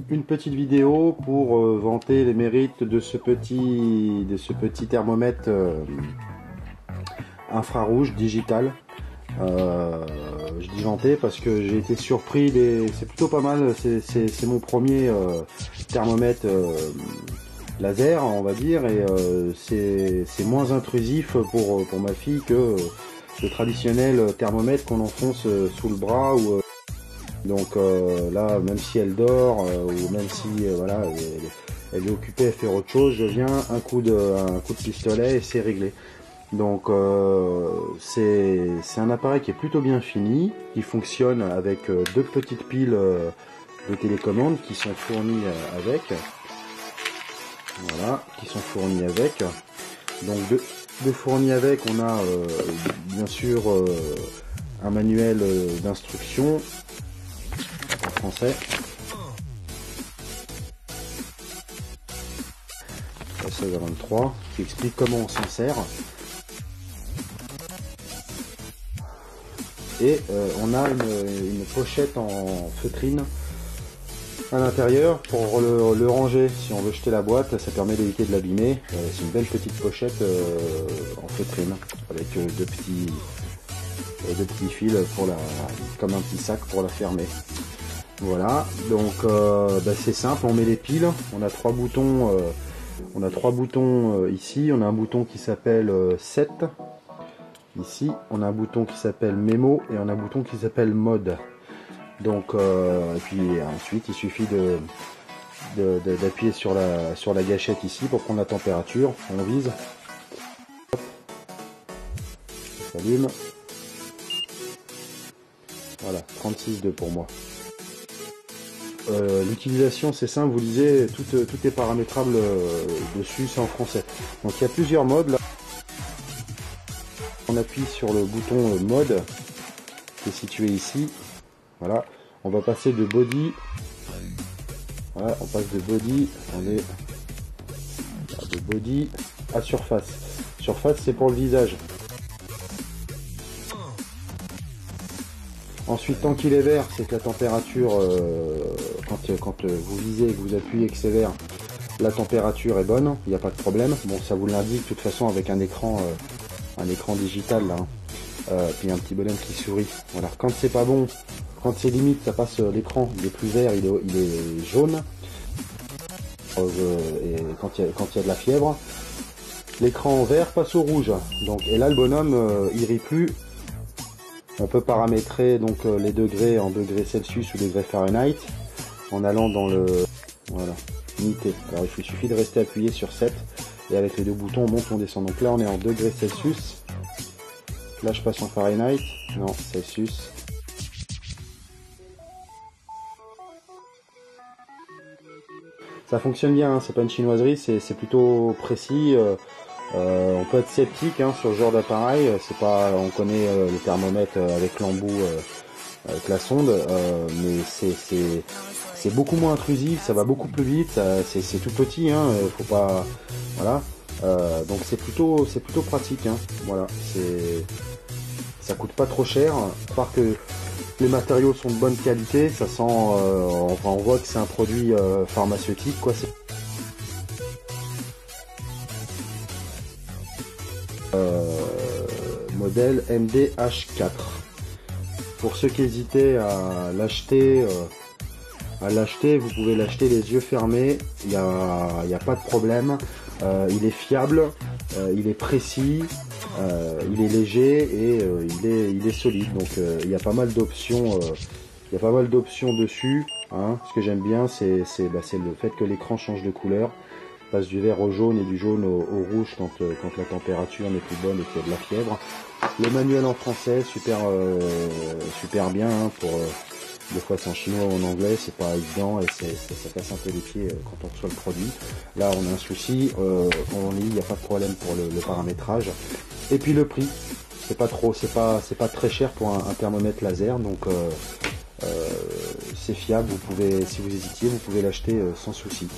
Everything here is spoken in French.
Une petite vidéo pour vanter les mérites de ce petit thermomètre infrarouge digital. Je dis vanter parce que j'ai été surpris, c'est plutôt pas mal, c'est mon premier thermomètre laser, on va dire, et c'est moins intrusif pour ma fille que le traditionnel thermomètre qu'on enfonce sous le bras ou donc là, même si elle dort ou même si voilà, elle est occupée à faire autre chose, je viens un coup de pistolet et c'est réglé. Donc c'est un appareil qui est plutôt bien fini, qui fonctionne avec deux petites piles de télécommande qui sont fournies avec. Voilà, qui sont fournies avec. Donc de fournis avec, on a bien sûr un manuel d'instruction en français. 16 à 23 qui explique comment on s'en sert. Et on a une pochette en feutrine à l'intérieur pour le ranger. Si on veut jeter la boîte, ça permet d'éviter de l'abîmer. C'est une belle petite pochette en feutrine avec deux petits fils pour comme un petit sac pour la fermer. Voilà, donc c'est simple, on met les piles, on a trois boutons, ici, on a un bouton qui s'appelle Set, ici, on a un bouton qui s'appelle Mémo et on a un bouton qui s'appelle Mode. Donc, et puis ensuite il suffit d'appuyer sur la gâchette ici pour prendre la température, on vise, hop, ça s'allume, voilà, 36,2 pour moi. L'utilisation c'est simple, vous lisez, tout est paramétrable dessus, c'est en français. Donc il y a plusieurs modes là. On appuie sur le bouton mode qui est situé ici. Voilà, on va passer de body. Voilà, on passe de body, attendez, de body à surface. Surface c'est pour le visage. Ensuite, tant qu'il est vert, c'est que la température, quand vous visez et que vous appuyez que c'est vert, la température est bonne, il n'y a pas de problème. Bon, ça vous l'indique de toute façon avec un écran digital là, puis un petit bonhomme qui sourit. Voilà. Quand c'est pas bon, quand c'est limite, ça passe l'écran, il est plus vert, il est jaune. Et quand il y a de la fièvre, l'écran vert passe au rouge. Donc, et là, le bonhomme, il rit plus. On peut paramétrer donc les degrés en degrés Celsius ou degrés Fahrenheit en allant dans le voilà, unité. Alors il suffit de rester appuyé sur 7 et avec les deux boutons on monte, on descend. Donc là on est en degrés Celsius. Là je passe en Fahrenheit. Non, Celsius. Ça fonctionne bien, hein, c'est pas une chinoiserie, c'est plutôt précis. On peut être sceptique sur ce genre d'appareil, c'est pas, on connaît le thermomètre avec l'embout, avec la sonde, mais c'est beaucoup moins intrusif, ça va beaucoup plus vite, c'est tout petit, faut pas, voilà, donc c'est plutôt pratique, voilà, ça coûte pas trop cher, à part que les matériaux sont de bonne qualité, ça sent, enfin on voit que c'est un produit pharmaceutique, quoi. Modèle MDH4. Pour ceux qui hésitaient à l'acheter, vous pouvez l'acheter les yeux fermés, il n'y a pas de problème, il est fiable, il est précis, il est léger et il est solide. Donc il y a pas mal d'options, dessus. Ce que j'aime bien, c'est le fait que l'écran change de couleur, passe du vert au jaune et du jaune au rouge quand la température n'est plus bonne et qu'il y a de la fièvre. Le manuel en français, super bien, pour des fois c'est en chinois ou en anglais, c'est pas évident et ça casse un peu les pieds quand on reçoit le produit. Là on a un souci, on lit, il n'y a pas de problème pour le paramétrage. Et puis le prix, c'est pas très cher pour un thermomètre laser, donc c'est fiable, vous pouvez, si vous hésitiez, vous pouvez l'acheter sans souci.